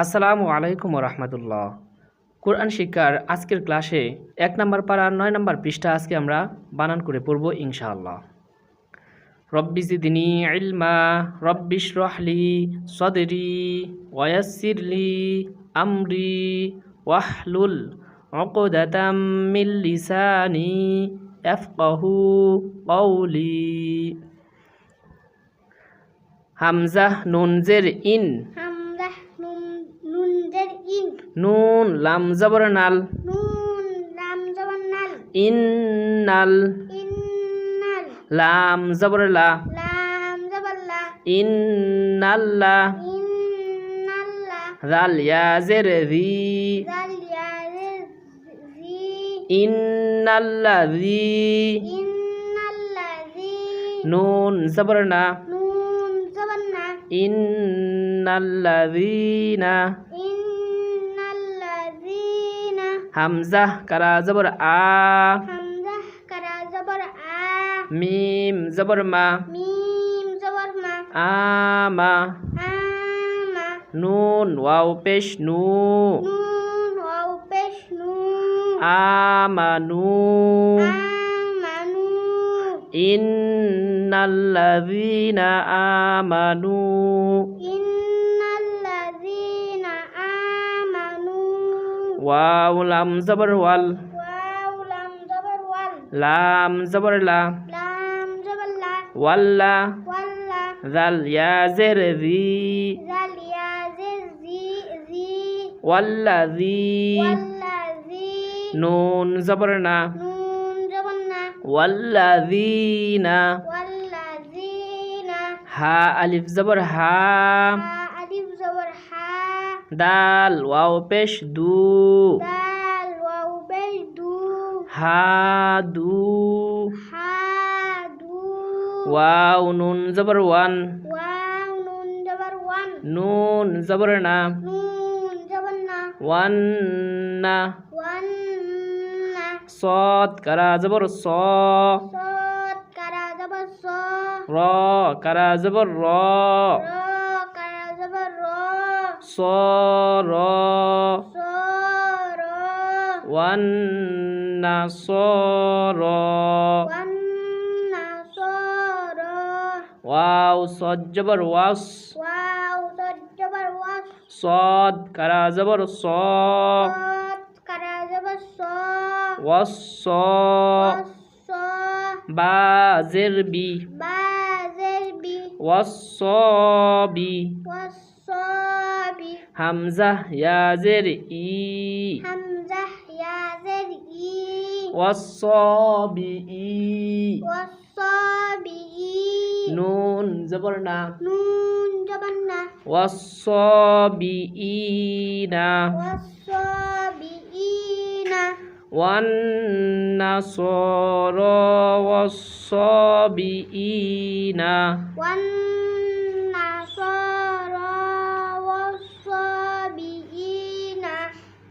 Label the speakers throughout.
Speaker 1: আসসালামু আলাইকুম রহমতুল্লাহ। কোরআন শিক্ষার আজকের ক্লাসে ১ নম্বর পারা ৯ নম্বর পৃষ্ঠা আজকে আমরা বানান করে পড়ব ইনশাআল্লাহ। রব্বি জিদনি ইলমা রব্বি ইশরাহলি সদরি ওয়ায়াসসিরলি আমরি ওয়াহলুল উকদাতাম মিন লিসানি ইয়াফকাহু কওলি। হামজা নুন জের ইন, নুন লাম জবর নাল, ইন্নাল, লাম জবর লা, ইন্নাল্লাহ, জাল ইয়া জের জি, ইন্নাল্লাযী, নুন জবর না, ইন্নাল্লাযীনা, হামজা কারা জবর আ, মিম জবর মা, আমা, নুন ওয়াও পেশ নু, আমানু, ইন্নাল্লাযীনা আমানু, ওয়াও লাম জবর ওয়াল, লাম জবর লা, ওয়াল্লা, জাল ইয়া জের জি, ওয়াল্লাযী, নুন জবর না, ওয়াল্লাযীনা, হা আলিফ জবর হা, দাল ওয়াও পেশ দু, হাদু, ওয়াও নুন জবর ওয়ান, নুন জবর না, ওয়ান্না, صاد কারা জবর স, র কারা জবর র, স র, ওয়ান্না স র, ওয়াও সদ জবর ওয়াস, صاد কারা জবর স, ওয়াস, বা জের বি, ওয়াসসাবি, হামজা ইয়া জের ই, ওয়াসসাবিই, নুন জবর না, ওয়াসসাবিইনা, ওয়ান্নাসারা ওয়াসসাবিইনা,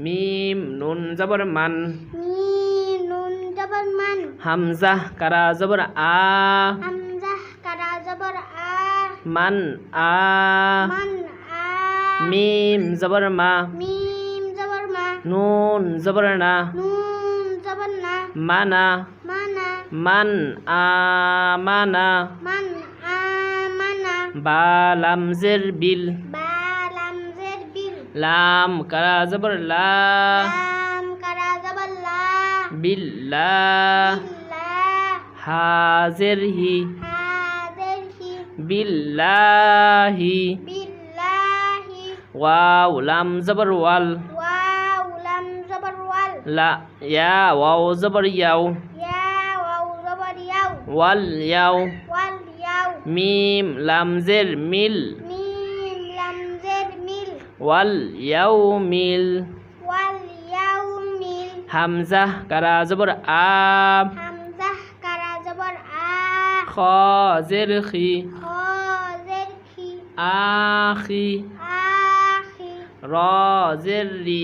Speaker 1: মিম নুন জবর মান, হামজা কারা জবর আ, মান আ, মিম জবর মা, নুন জবর না, মানা, মান আমানা, বা লাম জের বিল, লাম কারা জবর লা, বিল্লাহ, হা জের হি, বিল্লাহি, ওয়াও লাম জবর ওয়াল, লা ইয়া ওয়াও জবর ইয়াও, ওয়াল ইয়াও, মিম লাম জের মিল, ওয়াল ইয়াউমিল, হামজা কারা জবর আ, খ জের খি, আখি, র জের রি,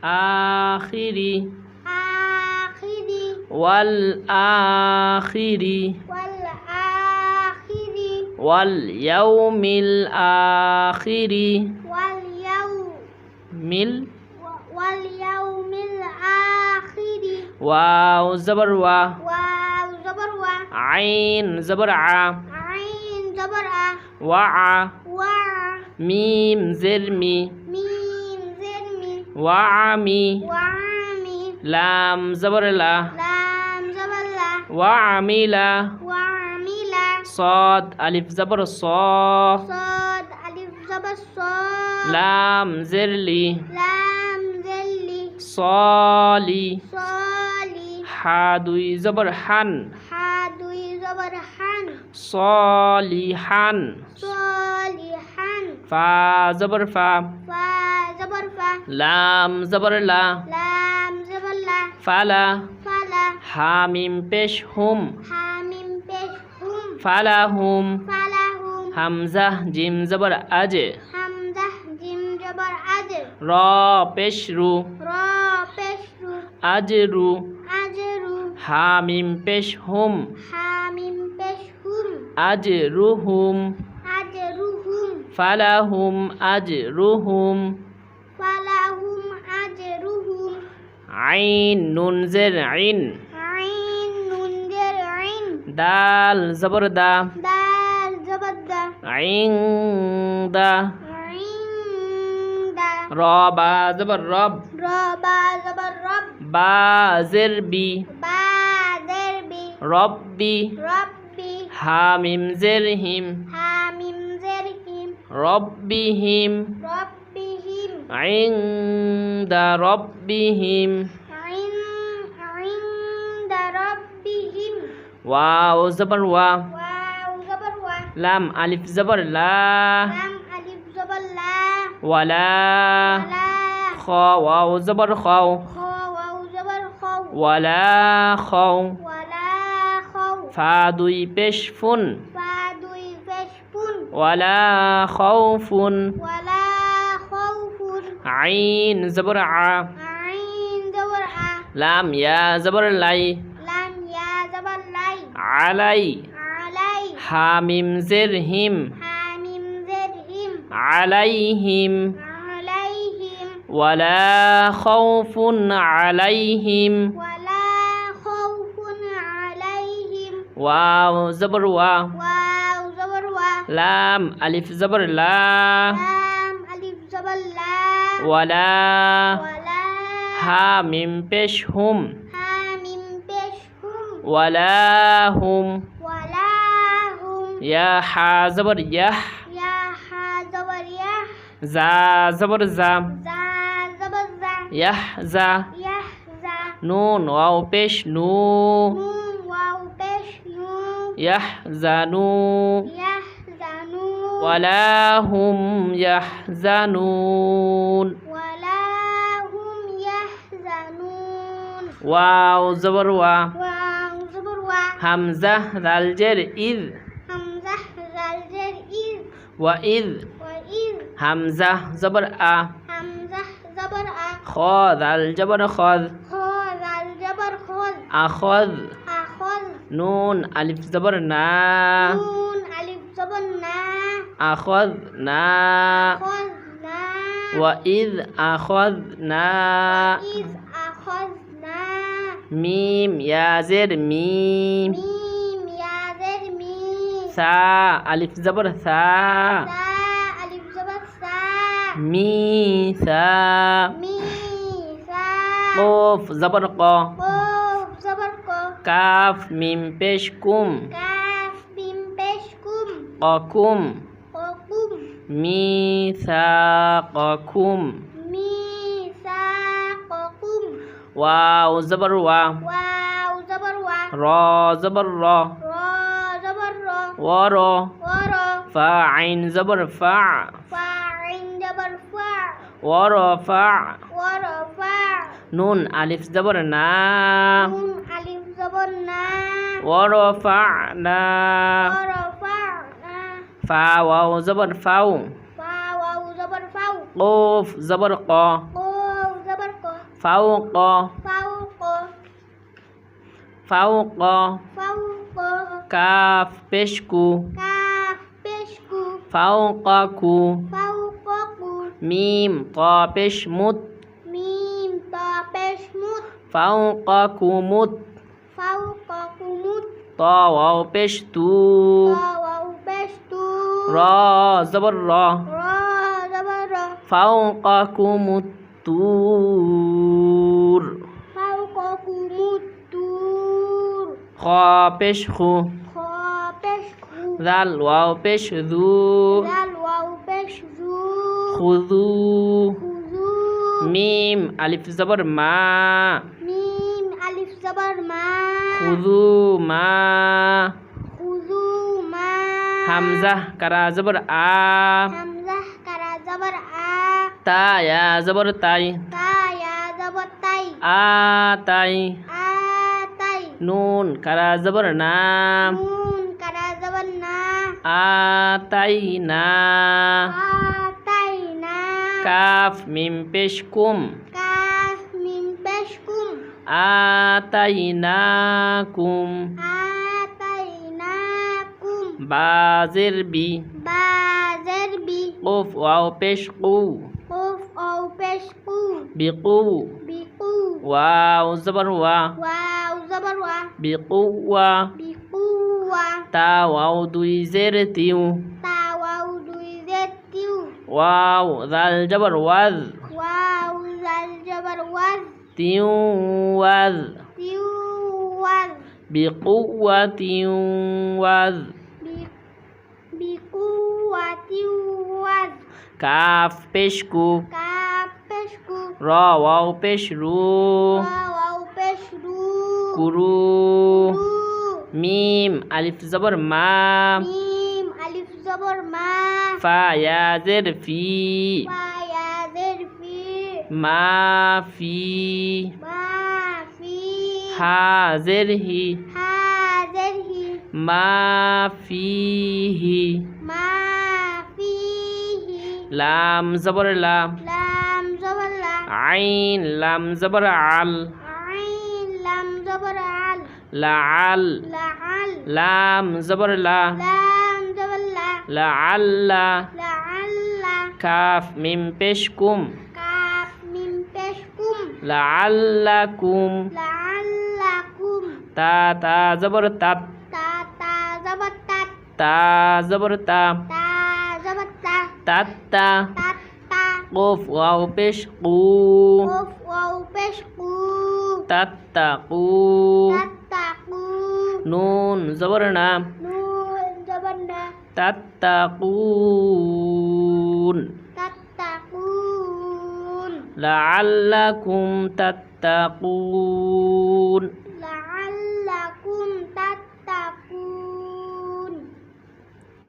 Speaker 1: আখিরি, ওয়াল আখিরি, واليوم الآخر
Speaker 2: واليوم الآخر
Speaker 1: واو زبر وا
Speaker 2: واو زبر وا
Speaker 1: عين زبر ع
Speaker 2: عين زبر آ
Speaker 1: وع
Speaker 2: وع
Speaker 1: ميم زر مي
Speaker 2: ميم زر مي
Speaker 1: وعمي
Speaker 2: وعامي
Speaker 1: لام زبر لا
Speaker 2: لام زبر لا
Speaker 1: وعمل
Speaker 2: وعمل
Speaker 1: صاد ألف زبر صا
Speaker 2: صاد ألف زبر صاد
Speaker 1: لام زر لي
Speaker 2: لام زلي
Speaker 1: صالي
Speaker 2: صالي
Speaker 1: حادوي زبر حن
Speaker 2: حادوي زبر حن
Speaker 1: صالحا
Speaker 2: صالحا
Speaker 1: فا زبر فا
Speaker 2: فا زبر فا
Speaker 1: لام زبر لا
Speaker 2: لام زبر لا
Speaker 1: فلا
Speaker 2: فلا
Speaker 1: حاميم পেশ হুম
Speaker 2: حاميم পেশ হুম
Speaker 1: ফালাহুম
Speaker 2: فلهم
Speaker 1: হামজা জিম জবর আজ
Speaker 2: حمزة جيم جبر أجر
Speaker 1: র পেশ রু
Speaker 2: را পেশ রু
Speaker 1: আজরু
Speaker 2: أجرو
Speaker 1: হামিম পেশ হুম
Speaker 2: حاميم পেশ হুম
Speaker 1: আজরুহুম
Speaker 2: أجرهم
Speaker 1: ফালাহুম আজরুহুম
Speaker 2: فلهم أجرهم
Speaker 1: আইন নুন জের আইন
Speaker 2: عين نون جر عين
Speaker 1: দাল জবর দা
Speaker 2: دال زبر دا
Speaker 1: আইন দা
Speaker 2: عند
Speaker 1: র বা জবর রব
Speaker 2: ربا زبر رب
Speaker 1: বা জের বি
Speaker 2: با دربي
Speaker 1: রব্বি
Speaker 2: ربي
Speaker 1: হামিম জের হিম
Speaker 2: حاميم زرهم
Speaker 1: রব্বিহিম
Speaker 2: ربهم
Speaker 1: আইন্দা রব্বিহিম
Speaker 2: عند ربهم
Speaker 1: ওয়াও জবর ওয়া
Speaker 2: واو زبر وا
Speaker 1: লাম আলিফ জবর লা
Speaker 2: لام ألف زبر لا
Speaker 1: ওয়ালা
Speaker 2: ولا
Speaker 1: খ ওয়াও জবর খাও
Speaker 2: خو واو زبر خو
Speaker 1: ওয়ালা খাও
Speaker 2: ولا خو
Speaker 1: ফা দুই পেশ ফুন
Speaker 2: فادوي فشفن
Speaker 1: ওয়ালা খাউফুন
Speaker 2: ولا خوف
Speaker 1: আইন জবর আ
Speaker 2: عين زبر آ
Speaker 1: লাম ইয়া জবর লাই
Speaker 2: لام يا زبر لاي
Speaker 1: আলাই
Speaker 2: علي
Speaker 1: হামিম জের হিম
Speaker 2: حاميم زرهم
Speaker 1: আলাইহিম
Speaker 2: عليهم
Speaker 1: ওয়ালা খাউফুন আলাইহিম
Speaker 2: ولا خوف عليهم
Speaker 1: ওয়াও জবর ওয়া
Speaker 2: واو زبر وا
Speaker 1: লাম আলিফ জবর লা
Speaker 2: لام ألف زبر لا
Speaker 1: ওয়ালা
Speaker 2: ولا
Speaker 1: হামিম পেশ হুম
Speaker 2: حاميم بشهم
Speaker 1: ওয়ালা হুম
Speaker 2: ولا هم
Speaker 1: ইয়া হা জবর ইয়াহ
Speaker 2: يا حا زبر يح
Speaker 1: জা জবর জা
Speaker 2: زا زبر زا
Speaker 1: ইয়াহ জা
Speaker 2: يحزا
Speaker 1: নুন ওয়াও পেশ নু
Speaker 2: نون واو بش نو
Speaker 1: ইয়াহজানু
Speaker 2: يحزنون
Speaker 1: ওয়ালা হুম ইয়াহজানুন
Speaker 2: ولا هم يحزنون
Speaker 1: ওয়াও জবর ওয়া
Speaker 2: واو زبر وا
Speaker 1: হামজা দাল জের ইদ
Speaker 2: همزة زلزل إذ
Speaker 1: ওয়া ইদ
Speaker 2: وإذ
Speaker 1: হামজা জবর আ
Speaker 2: همزة زبر أ
Speaker 1: খ দাল জবর খদ
Speaker 2: خو زلزبر خذ
Speaker 1: আখদ
Speaker 2: أخذ
Speaker 1: নুন আলিফ জবর না
Speaker 2: نون ألف زبر نا
Speaker 1: আখদ না
Speaker 2: أخذنا
Speaker 1: ওয়া ইদ আখদ না
Speaker 2: وإذ أخذنا
Speaker 1: মিম ইয়া জের মিম
Speaker 2: ميم يا ذر ميم
Speaker 1: সা আলিফ জবর সা
Speaker 2: سا ألف زبر سا
Speaker 1: মি সা
Speaker 2: مي سا
Speaker 1: কফ জবর ক
Speaker 2: قوف زبر قو
Speaker 1: কাফ মিম পেশ কুম
Speaker 2: كاف بيم بش كم
Speaker 1: ককুম
Speaker 2: وقم
Speaker 1: মিসাককুম
Speaker 2: ميثاقكم
Speaker 1: ওয়াও জবর ওয়া
Speaker 2: واو زبر وا
Speaker 1: র জবর র
Speaker 2: را زبر را
Speaker 1: ওয়ার
Speaker 2: ورا
Speaker 1: ফা আইন জবর ফা
Speaker 2: فاعل زبر فاع
Speaker 1: ওয়ার ফা
Speaker 2: ورفع
Speaker 1: নুন আলিফ জবর না
Speaker 2: نون ألف زبر نا
Speaker 1: ওয়ার ফা না
Speaker 2: ورفعنا
Speaker 1: ফা ওয়াও জবর ফাউ
Speaker 2: واو زبر فوق
Speaker 1: কফ জবর ক
Speaker 2: قوف زبر قو
Speaker 1: ফাউ ক
Speaker 2: فوق
Speaker 1: ফাউ ক
Speaker 2: فوق
Speaker 1: কাফ পেশ কু
Speaker 2: كاف
Speaker 1: ফাওকাকু
Speaker 2: ফাওকাকু
Speaker 1: মিম ত পেশ মুত
Speaker 2: মিম তা পেশ মুত
Speaker 1: ফাওকাকুমুত
Speaker 2: ফাওকাকুমুত
Speaker 1: ত ওয়াও পেশ তু
Speaker 2: তা ওয়াও পেশ তু
Speaker 1: র জবর র
Speaker 2: র জবর র
Speaker 1: ফাওকাকুমুত তুর
Speaker 2: ফাওকাকুমুত তুর
Speaker 1: খ পেশ খু
Speaker 2: খ পেশ খু
Speaker 1: জাল ওয়াও পেশ জু
Speaker 2: জাল ওয়াও পেশ জু
Speaker 1: খুযু
Speaker 2: খুযু
Speaker 1: মিম আলিফ জবর মা
Speaker 2: মিম আলিফ জবর মা
Speaker 1: খুযু মা
Speaker 2: খুযু মা
Speaker 1: হামজা কারা জবর আ
Speaker 2: হামজাহ কারা জবর আ
Speaker 1: তা ইয়া জবর তাই
Speaker 2: তা ইয়া জবর তাই
Speaker 1: আ তাই
Speaker 2: আ তাই
Speaker 1: নুন কারা জবর না
Speaker 2: নুন কারা জবর না
Speaker 1: আ তাই না
Speaker 2: আ তাই না
Speaker 1: কাফ মিম পেশ কুম
Speaker 2: কাফ মিম পেশ কুম
Speaker 1: আ তাই না কুম
Speaker 2: আ তাই না কুম
Speaker 1: বাজের বি
Speaker 2: বা জের বি
Speaker 1: কুফ ওয়াও পেশ কু
Speaker 2: কুফ আও পেশ কু
Speaker 1: বিকু
Speaker 2: বিকু
Speaker 1: ওয়াও জবর ওয়া
Speaker 2: ওয়াও জবর ওয়া
Speaker 1: বিকুয়া
Speaker 2: বিকুয়া
Speaker 1: তা ওয়াও দুই জের তিউ
Speaker 2: তা ওয়াও দুই জের tiu
Speaker 1: ওয়াও জাল জবর ওয়াজ
Speaker 2: ওয়াও জাল জবর ওয়াজ
Speaker 1: তিউ ওয়াজ
Speaker 2: tiu ওয়াজ
Speaker 1: বিকুয়াতিউ ওয়াজ
Speaker 2: বিকুয়াতি ওয়াজ
Speaker 1: কাফ পেশ কু
Speaker 2: কাফ পেশ কু
Speaker 1: র ওয়াও পেশ রু
Speaker 2: ওয়াও পেশ রু
Speaker 1: কুরু
Speaker 2: রু
Speaker 1: মিম আলিফ জবর মা
Speaker 2: মিম আলিফ জবর মা
Speaker 1: ফা ইয়া জের ফি
Speaker 2: ফা ইয়া জের ফি
Speaker 1: মা ফি
Speaker 2: মা ফি
Speaker 1: হা জের হি
Speaker 2: হা জের হি
Speaker 1: মা ফিহি
Speaker 2: মা ফিহি
Speaker 1: লাম জবর লা
Speaker 2: লাম জবর লা
Speaker 1: আইন লাম জবর আল
Speaker 2: আইন লাম জবর আল
Speaker 1: লাআল
Speaker 2: লাআল
Speaker 1: লাম জবর লা
Speaker 2: লাম জবর লা
Speaker 1: লাআল্লা
Speaker 2: লাআল্লা
Speaker 1: কাফ মিম পেশ কুম
Speaker 2: কাফ মিম পেশ কুম
Speaker 1: লাআল্লাকুম
Speaker 2: লাআল্লাকুম
Speaker 1: তা জবর তাত
Speaker 2: তা তা জবর তাত
Speaker 1: তা জবর তা
Speaker 2: তা জবর তা
Speaker 1: তাত্তা
Speaker 2: তাত তা
Speaker 1: কফ ওয়াও পেশ কু
Speaker 2: কফ ওয়াও পেশ কু
Speaker 1: তাত্তাকু
Speaker 2: তাত্তাকু
Speaker 1: নুন জবর না
Speaker 2: নুন জবর না
Speaker 1: তাত্তাকুন
Speaker 2: তাত্তাকুন
Speaker 1: লাআল্লাকুম তাত্তাকুন
Speaker 2: লাআল্লাকুম